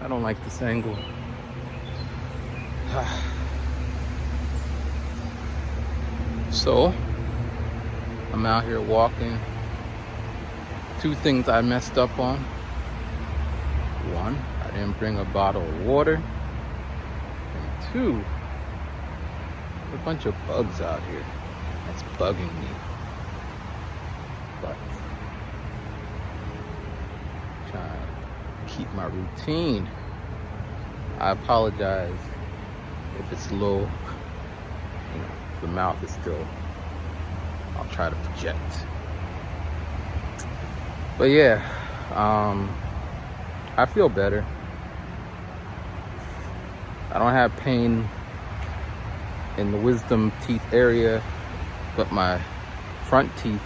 I don't like this angle. So, I'm out here walking. Two things I messed up on. One, I didn't bring a bottle of water. And two, a bunch of bugs out here. That's bugging me. But trying to keep my routine. I apologize if it's low. You know, the mouth is still. I'll try to project. But yeah, I feel better. I don't have pain in the wisdom teeth area, but my front teeth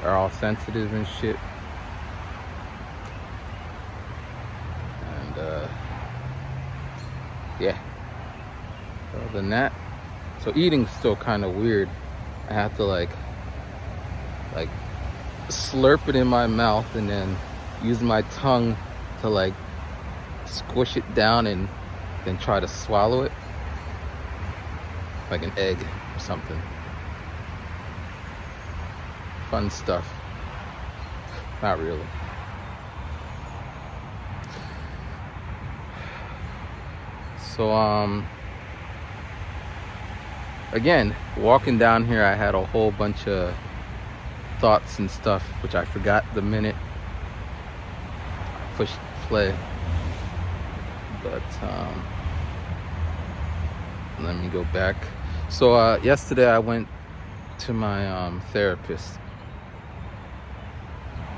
are all sensitive and shit. And yeah. Other than that, so eating's still kind of weird. I have to like slurp it in my mouth and then use my tongue to like squish it down and then try to swallow it like an egg or something. Fun stuff. Not really. So again, walking down here, I had a whole bunch of thoughts and stuff, which I forgot the minute I pushed play. But let me go back. So yesterday I went to my therapist.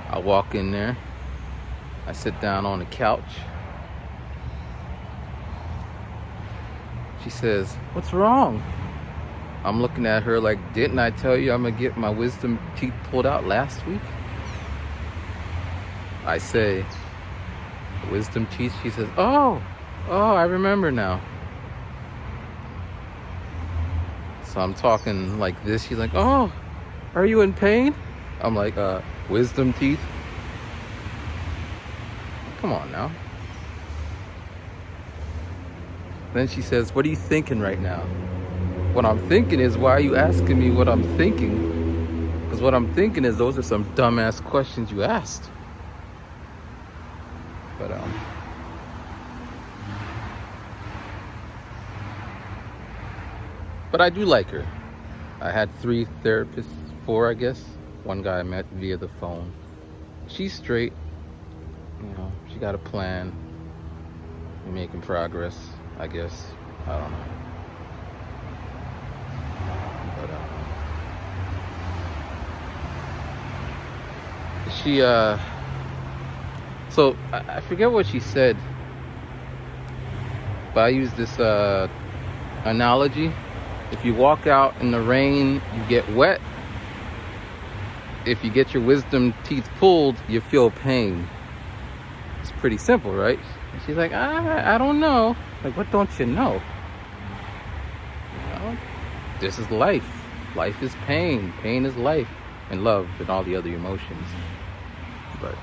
I walk in there. I sit down on the couch. She says, "What's wrong?" I'm looking at her like, didn't I tell you I'm gonna get my wisdom teeth pulled out last week? I say, wisdom teeth? She says, oh, I remember now. So I'm talking like this. She's like, oh, are you in pain? I'm like, wisdom teeth? Come on now. Then she says, what are you thinking right now? What I'm thinking is, why are you asking me what I'm thinking? Because what I'm thinking is, those are some dumbass questions you asked. But I do like her. I had 3 therapists, 4 I guess. One guy I met via the phone. She's straight. You know, she got a plan. We're making progress, I guess. I don't know. She so I forget what she said, but I use this analogy. If you walk out in the rain, you get wet. If you get your wisdom teeth pulled, you feel pain. It's pretty simple, right? And she's like, I don't know. Like, what don't you know? You know, this is life. Life is pain. Pain is life. And love and all the other emotions. But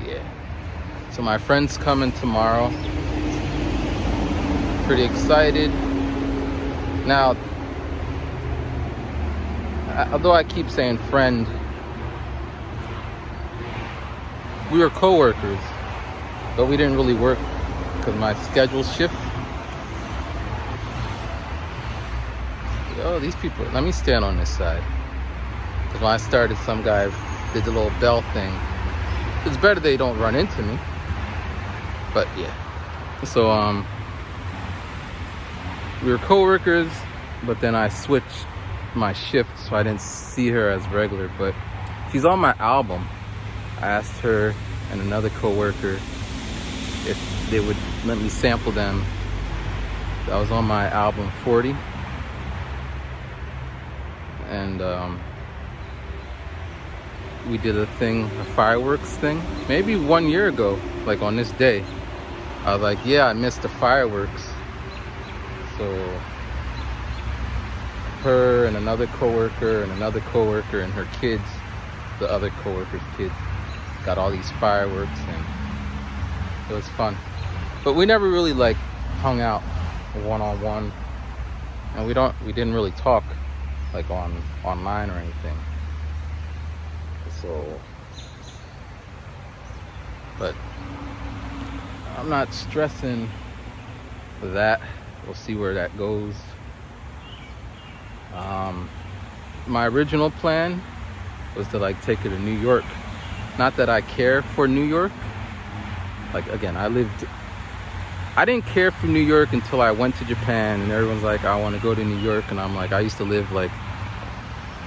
yeah. So my friend's coming tomorrow. Pretty excited. Now, although I keep saying friend, we were co-workers, but we didn't really work because my schedule shifted. Oh, these people, let me stand on this side. Because when I started, some guy did the little bell thing. It's better they don't run into me. But yeah. So, we were co-workers, but then I switched my shift, so I didn't see her as regular. But she's on my album. I asked her and another co-worker if they would let me sample them. That was on my album 40. And we did a fireworks thing, maybe 1 year ago, like on this day. I was like, yeah, I missed the fireworks. So her and another coworker and another coworker and her kids, the other coworker's kids, got all these fireworks, and it was fun. But we never really like hung out one-on-one, and we didn't really talk like online or anything. So, but I'm not stressing for that. We'll see where that goes. My original plan was to like take her to New York. Not that I care for New York. Like, again, I didn't care for New York until I went to Japan, and everyone's like, I want to go to New York, and I'm like, I used to live like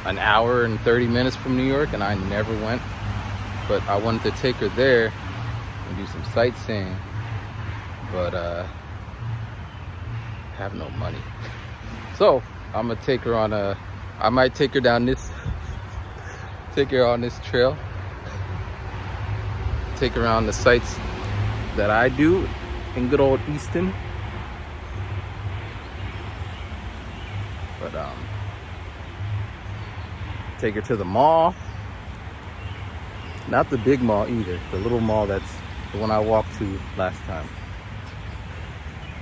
an hour and 30 minutes from New York, and I never went. But I wanted to take her there and do some sightseeing, but have no money. So I'm gonna take her on I might take her down this take her on this trail, take her around the sites that I do in good old Easton. But take her to the mall. Not the big mall either, the little mall that's the one I walked to last time.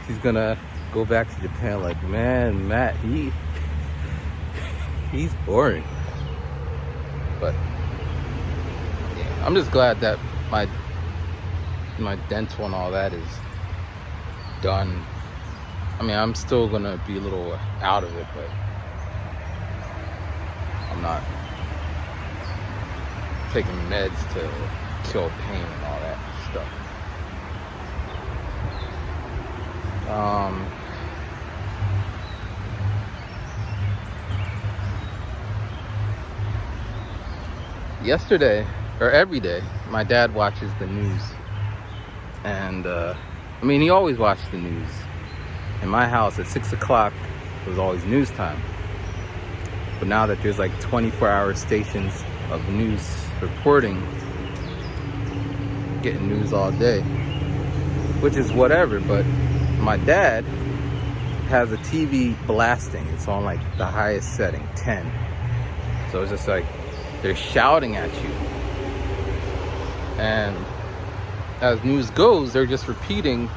She's gonna go back to Japan like, man, Matt, he's boring. But yeah, I'm just glad that my dental and all that is done. I mean, I'm still gonna be a little out of it, but I'm not taking meds to kill pain and all that stuff. Yesterday, or every day, my dad watches the news. And I mean, he always watched the news. In my house at 6 o'clock, it was always news time. But now that there's like 24-hour stations of news reporting, getting news all day, which is whatever. But my dad has a TV blasting. It's on like the highest setting, 10. So it's just like they're shouting at you. And as news goes, they're just repeating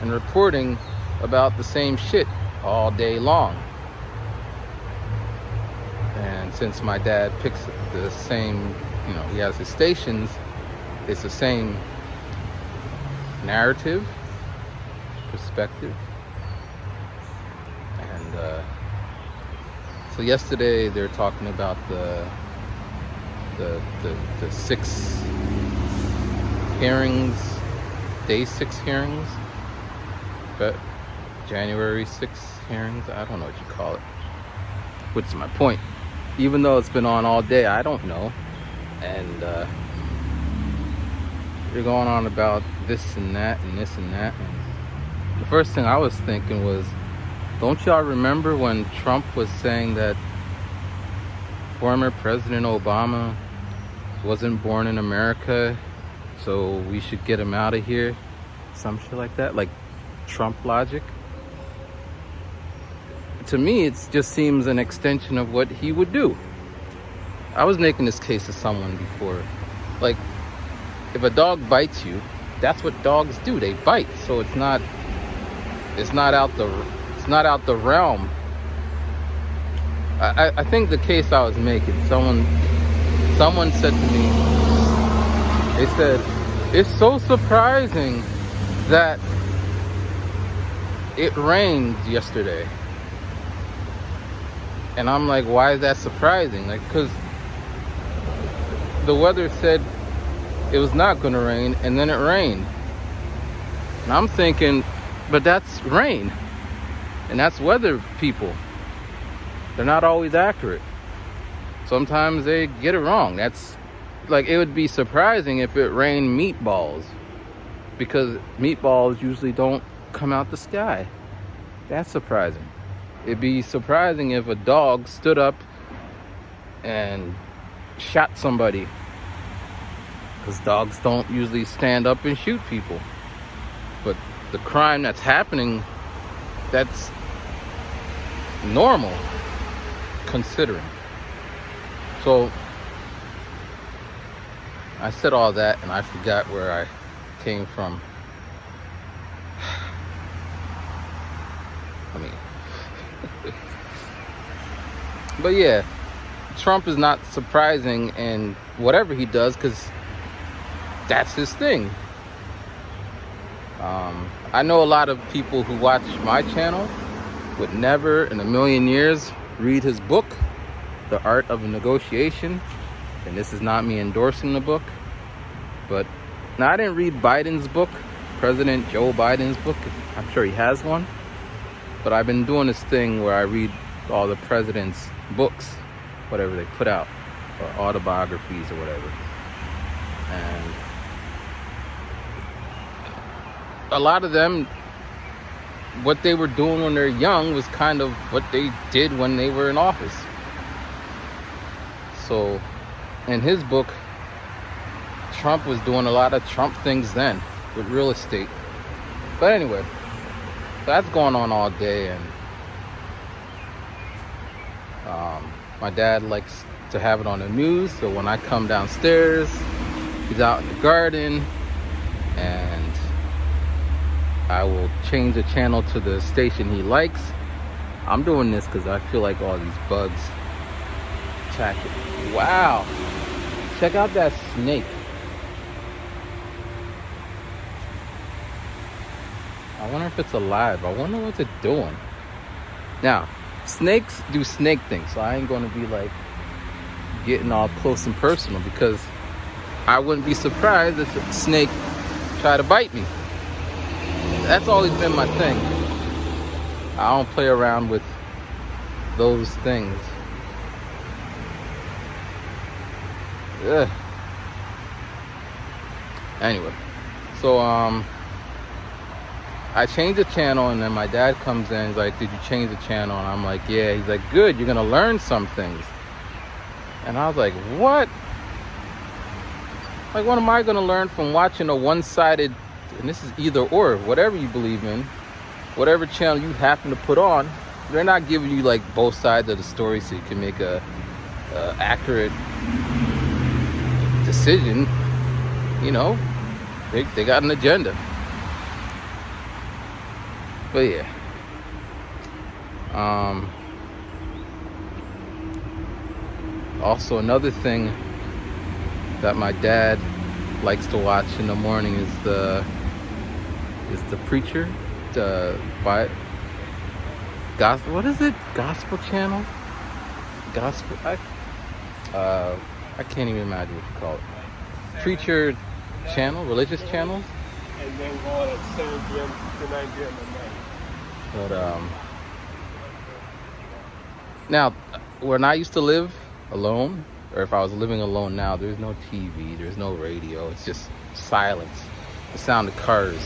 and reporting about the same shit all day long. And since my dad picks the same, he has his stations, it's the same narrative, perspective. And so yesterday they're talking about the 6 hearings, day 6 hearings, but January 6 hearings, I don't know what you call it. Which is my point. Even though it's been on all day, I don't know. And you're going on about this and that and this and that. And the first thing I was thinking was, don't y'all remember when Trump was saying that former President Obama wasn't born in America, so we should get him out of here? Some shit like that, like Trump logic. To me, it just seems an extension of what he would do. I was making this case to someone before. Like, if a dog bites you, that's what dogs do. They bite. So it's not out the realm. I think the case I was making, someone said to me, they said, it's so surprising that it rained yesterday. And I'm like, why is that surprising? Like, because the weather said it was not going to rain, and then it rained. And I'm thinking, but that's rain. And that's weather people. They're not always accurate. Sometimes they get it wrong. That's like, it would be surprising if it rained meatballs, because meatballs usually don't come out the sky. That's surprising. It'd be surprising if a dog stood up and shot somebody, because dogs don't usually stand up and shoot people. But the crime that's happening, that's normal. considering. So I said all that and I forgot where I came from. I mean, but yeah, Trump is not surprising in whatever he does, because that's his thing. I know a lot of people who watch my channel would never in a million years read his book, The Art of Negotiation. And this is not me endorsing the book, but now I didn't read Biden's book, President Joe Biden's book. I'm sure he has one, but I've been doing this thing where I read all the president's books, whatever they put out, or autobiographies or whatever. And a lot of them, what they were doing when they're young was kind of what they did when they were in office. So in his book, Trump was doing a lot of Trump things then with real estate. But anyway, that's going on all day. And my dad likes to have it on the news, so when I come downstairs, he's out in the garden, and I will change the channel to the station he likes. I'm doing this because I feel like all these bugs. Check it. Wow. Check out that snake. I wonder if it's alive. I wonder what it's doing. Now, snakes do snake things, so I ain't going to be like getting all close and personal, because I wouldn't be surprised if a snake tried to bite me. That's always been my thing. I don't play around with those things. Ugh. Anyway, so I changed the channel, and then my dad comes in. He's like, "Did you change the channel?" And I'm like, "Yeah." He's like, "Good. You're gonna learn some things." And I was like, "What? Like, what am I gonna learn from watching a one-sided?" And this is either or, whatever you believe in, whatever channel you happen to put on, they're not giving you like both sides of the story so you can make a accurate decision. You know, they got an agenda. But yeah, also another thing that my dad likes to watch in the morning is the preacher, gospel. What is it? Gospel channel? Gospel. I can't even imagine what you call it. Preacher channel, religious channels. And then go on at 7 p.m. to 9 p.m. at night. But now, when I used to live alone, or if I was living alone now, there's no TV, there's no radio. It's just silence. The sound of cars,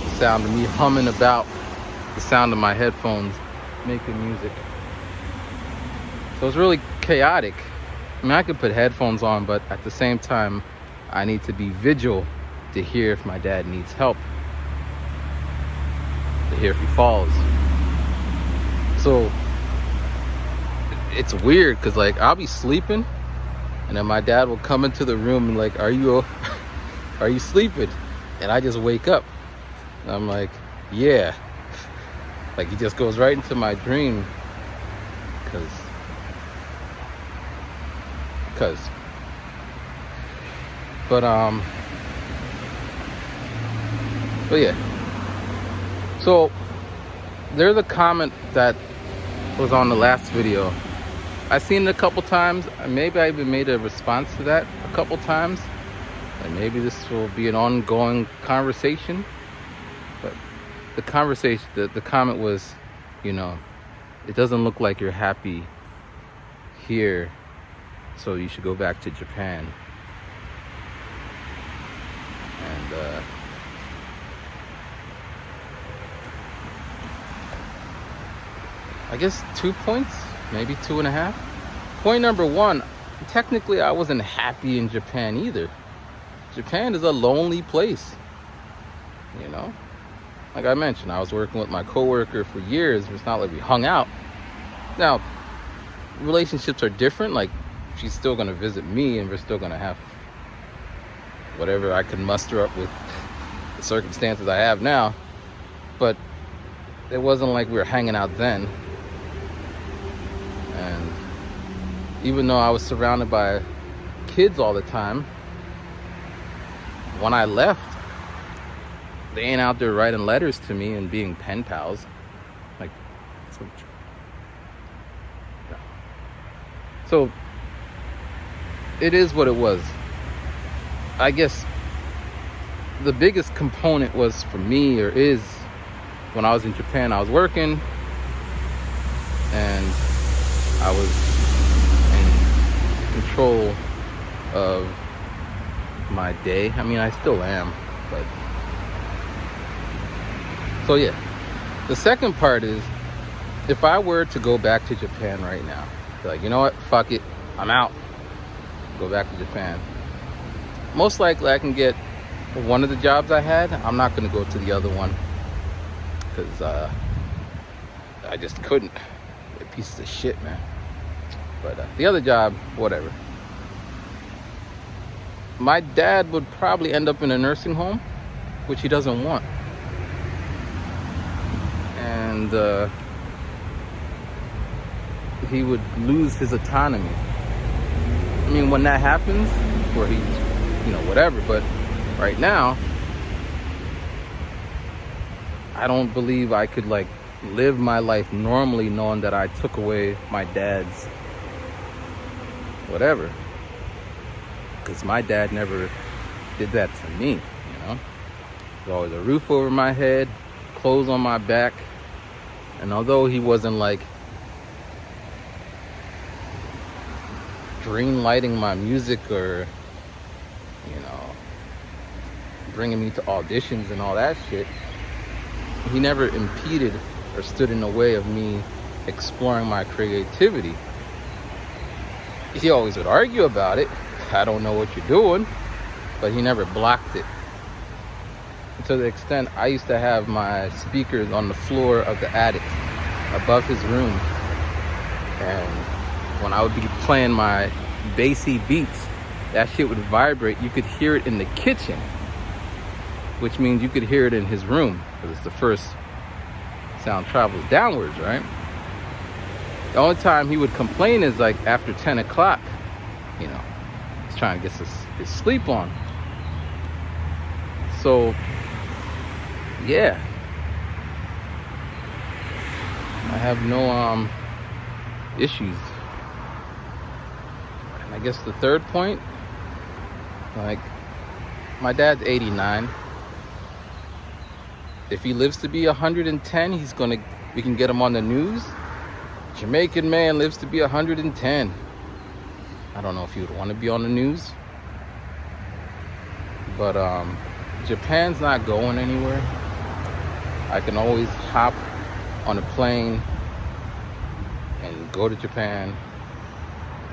the sound of me humming about, the sound of my headphones making music. So it's really chaotic. I mean, I could put headphones on, but at the same time, I need to be vigilant to hear if my dad needs help, to hear if he falls. So it's weird, because like I'll be sleeping, and then my dad will come into the room and like, are you sleeping? And I just wake up, and I'm like, yeah. Like he just goes right into my dream, because but yeah. So there's a comment that was on the last video. I've seen it a couple times. Maybe I even made a response to that a couple times. And maybe this will be an ongoing conversation. But the conversation, the comment was, you know, it doesn't look like you're happy here, so you should go back to Japan. And I guess 2 points, maybe 2.5. Point number one, technically I wasn't happy in Japan either. Japan is a lonely place, you know? Like I mentioned, I was working with my coworker for years. It's not like we hung out. Now, relationships are different. Like, she's still gonna visit me, and we're still gonna have whatever I can muster up with the circumstances I have now. But it wasn't like we were hanging out then. And even though I was surrounded by kids all the time, when I left, they ain't out there writing letters to me and being pen pals. Like, so it is what it was. I guess the biggest component was for me, or is, when I was in Japan, I was working and I was in control of my day. I mean, I still am, but so yeah. The second part is, if I were to go back to Japan right now, be like, you know what, fuck it, I'm out, go back to Japan, most likely I can get one of the jobs I had. I'm not going to go to the other one because I just couldn't. They're pieces of shit, man. But the other job, whatever. My dad would probably end up in a nursing home, which he doesn't want. And he would lose his autonomy. I mean, when that happens, where he's, whatever, but right now, I don't believe I could, like, live my life normally knowing that I took away my dad's whatever. Because my dad never did that to me, There's always a roof over my head, clothes on my back. And although he wasn't, like, green lighting my music or, bringing me to auditions and all that shit, he never impeded or stood in the way of me exploring my creativity. He always would argue about it. I don't know what you're doing, but he never blocked it. To the extent I used to have my speakers on the floor of the attic above his room, and when I would be playing my bassy beats, that shit would vibrate. You could hear it in the kitchen, which means you could hear it in his room, because it's the first sound travels downwards, right? The only time he would complain is like after 10 o'clock, he's trying to get his sleep on. So, yeah, I have no issues. And I guess the third point, like, my dad's 89. If he lives to be 110, we can get him on the news. Jamaican man lives to be 110. I don't know if he would want to be on the news. But Japan's not going anywhere. I can always hop on a plane and go to Japan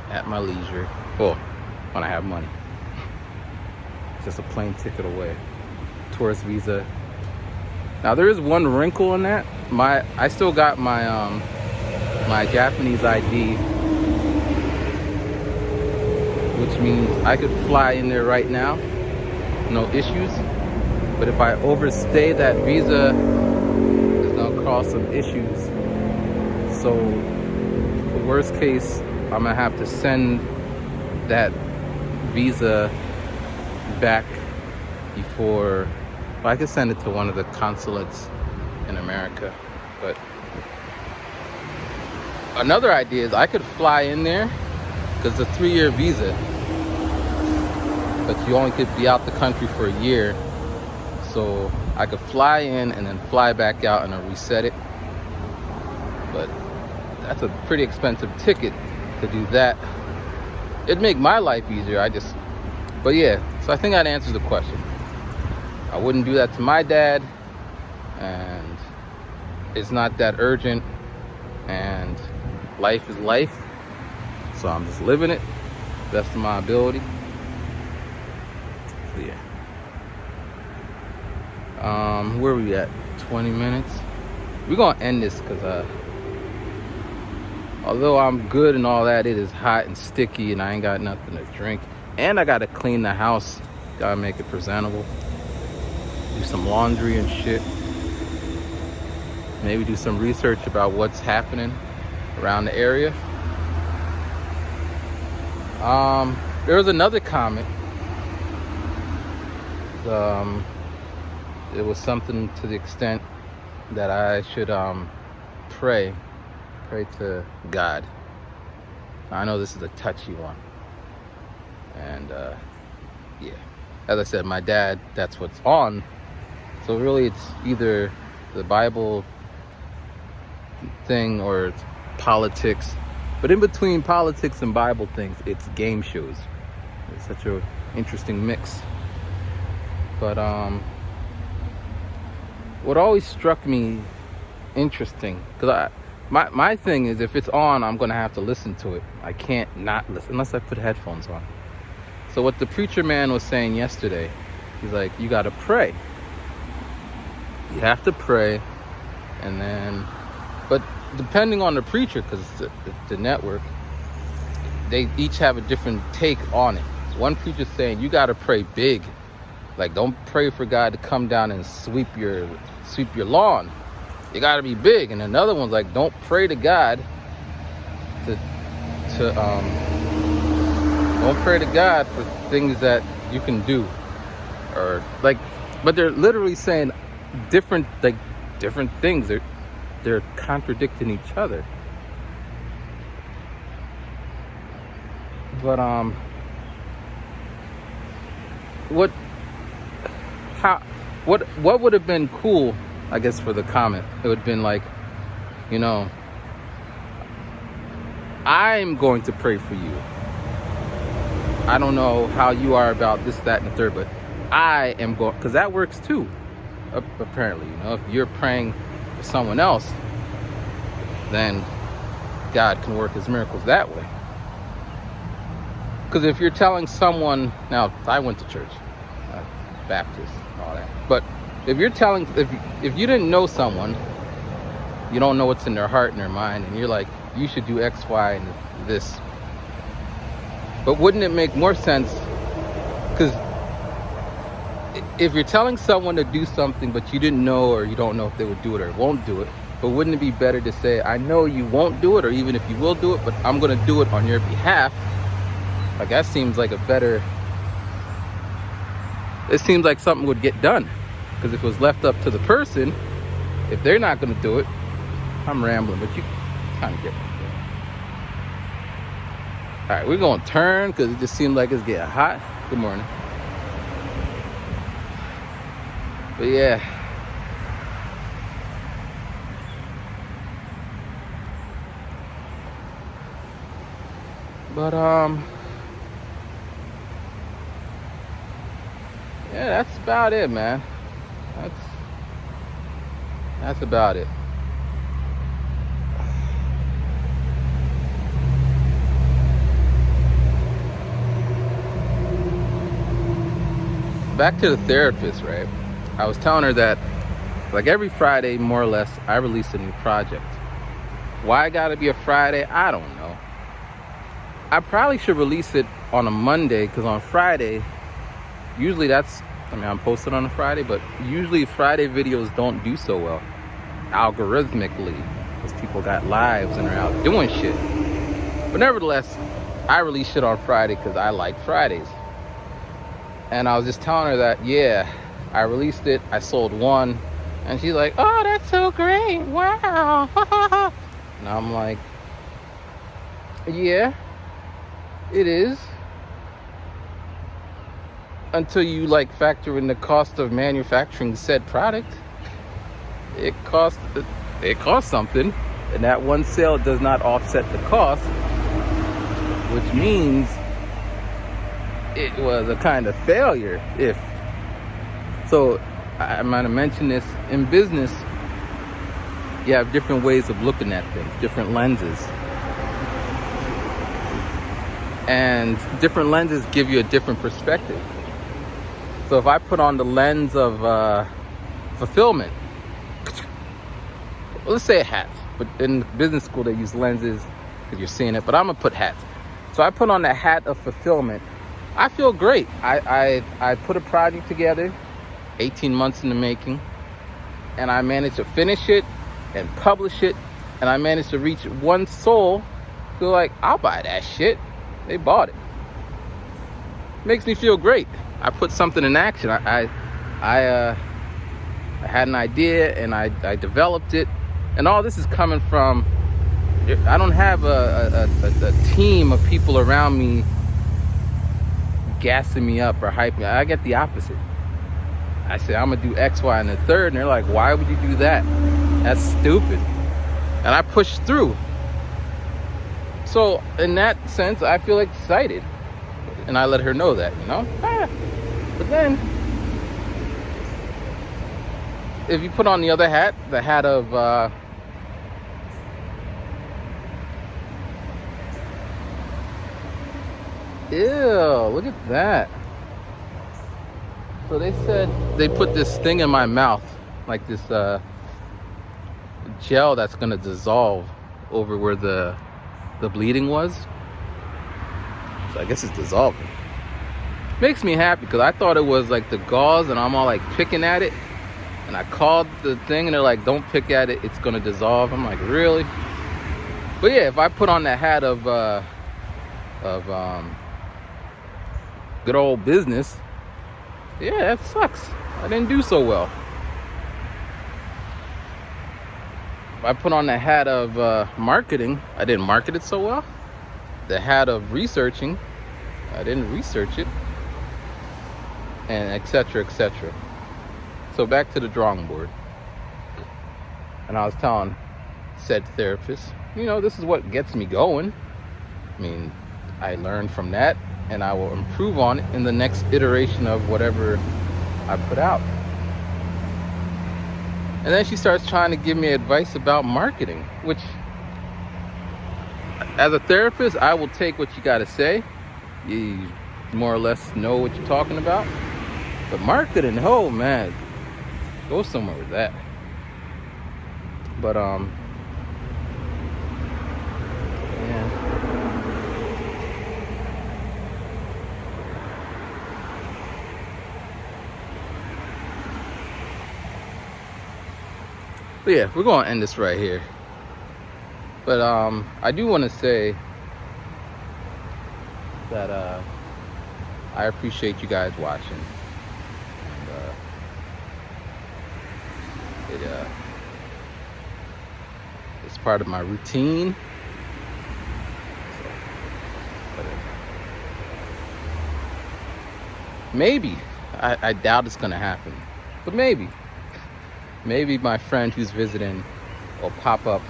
at my leisure. Well, when I have money. It's just a plane ticket away. Tourist visa. Now there is one wrinkle in that. I still got my my Japanese ID, which means I could fly in there right now, no issues. But if I overstay that visa, it's gonna cause some issues. So the worst case, I'm gonna have to send that visa back before. I could send it to one of the consulates in America. But another idea is I could fly in there, because it's a 3-year visa, but you only could be out the country for a year. So I could fly in and then fly back out and then reset it. But that's a pretty expensive ticket to do that. It'd make my life easier. But yeah, so I think that answers the question. I wouldn't do that to my dad, and it's not that urgent, and life is life, so I'm just living it best of my ability. So yeah, where are we at? 20 minutes. We're gonna end this because although I'm good and all that, it is hot and sticky and I ain't got nothing to drink. And I gotta clean the house. Gotta make it presentable. Do some laundry and shit. Maybe do some research about what's happening around the area. There was another comment. It was something to the extent that I should pray to God. I know this is a touchy one, and yeah, as I said, my dad, that's what's on. So really, it's either the Bible thing or it's politics. But in between politics and Bible things, it's game shows. It's such an interesting mix. But what always struck me interesting, because my thing is, if it's on, I'm gonna have to listen to it. I can't not listen unless I put headphones on. So what the preacher man was saying yesterday, he's like, you gotta pray. You have to pray, and then, but depending on the preacher, because the network, they each have a different take on it. One preacher's saying you gotta pray big, like don't pray for God to come down and sweep your lawn. You gotta be big. And another one's like, don't pray to God don't pray to God for things that you can do, or like, but they're literally saying different things. They're contradicting each other. But what would have been cool, I guess, for the comment? It would have been like, I'm going to pray for you. I don't know how you are about this, that, and the third, but I am going, because that works too, apparently. If you're praying for someone else, then God can work his miracles that way. Because if you're telling someone, now I went to church, Baptist, all that, but if you're telling, if you didn't know someone, you don't know what's in their heart and their mind, and you're like, you should do X, Y, and this. But wouldn't it make more sense? Because if you're telling someone to do something, but you didn't know, or you don't know if they would do it or won't do it, but wouldn't it be better to say, I know you won't do it, or even if you will do it, but I'm going to do it on your behalf? Like, that seems like it seems like something would get done. Because if it was left up to the person, if they're not going to do it, I'm rambling, but you kind of get me. All right, we're going to turn because it just seems like it's getting hot. Good morning. But yeah. But yeah, that's about it, man. That's about it. Back to the therapist, right? I was telling her that, like, every Friday, more or less, I release a new project. Why I gotta be a Friday? I don't know. I probably should release it on a Monday, because on Friday, usually I'm posted on a Friday, but usually Friday videos don't do so well, algorithmically, because people got lives and are out doing shit. But nevertheless, I release shit on Friday because I like Fridays. And I was just telling her that, yeah, I released it, I sold one, and she's like, oh, that's so great, wow. And I'm like, yeah, it is. Until you factor in the cost of manufacturing said product. It costs something, and that one sale does not offset the cost, which means it was a kind of failure. So I might have mentioned this, in business you have different ways of looking at things, different lenses, and different lenses give you a different perspective. So if I put on the lens of fulfillment, well, let's say hats, but in business school they use lenses because you're seeing it, but I'm gonna put hats. So I put on the hat of fulfillment. I feel great. I put a project together, 18 months in the making, and I managed to finish it and publish it, and I managed to reach one soul who like, I'll buy that shit. They bought it. Makes me feel great. I put something in action. I had an idea and I developed it, and all this is coming from, I don't have a team of people around me gassing me up or hyping me. I get the opposite. I say, I'm gonna do X, Y, and the third, and they're like, why would you do that? That's stupid. And I push through. So in that sense, I feel excited. And I let her know that, you know? But then, if you put on the other hat, the hat of, ew, look at that. So they said they put this thing in my mouth, like this gel that's gonna dissolve over where the bleeding was. So I guess it's dissolving. Makes me happy because I thought it was like the gauze, and I'm all like picking at it. And I called the thing and they're like, don't pick at it, it's gonna dissolve. I'm like, really? But yeah, if I put on the hat of good old business, yeah, that sucks. I didn't do so well. If I put on the hat of marketing, I didn't market it so well. The hat of researching, I didn't research it, and etc., etc. So back to the drawing board. And I was telling said therapist, you know, this is what gets me going. I mean, I learned from that, and I will improve on it in the next iteration of whatever I put out. And then she starts trying to give me advice about marketing, which, as a therapist, I will take what you got to say. You more or less know what you're talking about. But marketing, oh man, go somewhere with that. But yeah. But yeah, we're gonna end this right here. But I do want to say that I appreciate you guys watching. And, it's part of my routine. So, but maybe I doubt it's gonna happen, but maybe my friend who's visiting will pop up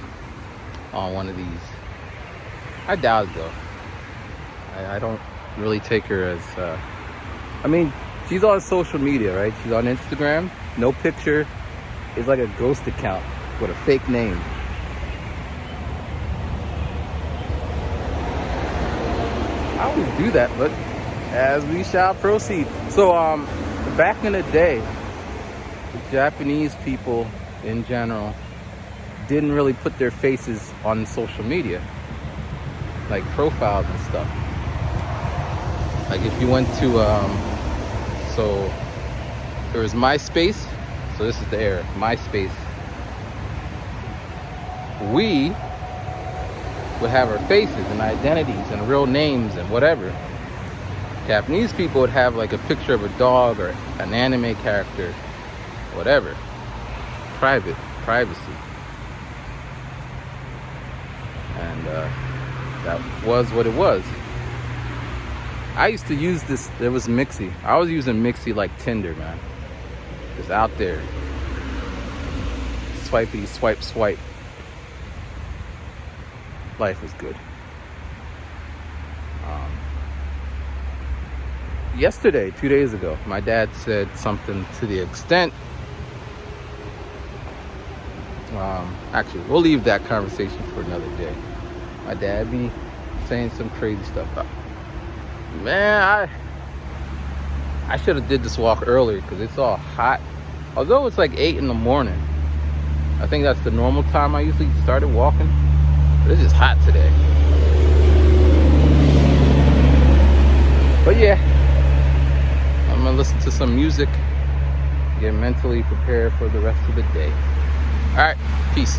on one of these. I doubt it though. I don't really take her as I mean, she's on social media, right? She's on Instagram, no picture. It's like a ghost account with a fake name. I always do that, but as we shall proceed. So back in the day, the Japanese people in general didn't really put their faces on social media, like profiles and stuff. Like if you went to so there was MySpace. So this is the era, MySpace. We would have our faces and identities and real names and whatever. Japanese people would have like a picture of a dog or an anime character, whatever. Privacy. And that was what it was. I used to use this, there was Mixi. I was using Mixi like Tinder, man. Just out there. Swipey, swipe. Life was good. Yesterday, 2 days ago, my dad said something to the extent, actually, we'll leave that conversation for another day. My dad be saying some crazy stuff. Man, I should have did this walk earlier because it's all hot. Although it's like 8 in the morning. I think that's the normal time I usually started walking. But it's just hot today. listen to some music, get mentally prepared for the rest of the day. All right, peace.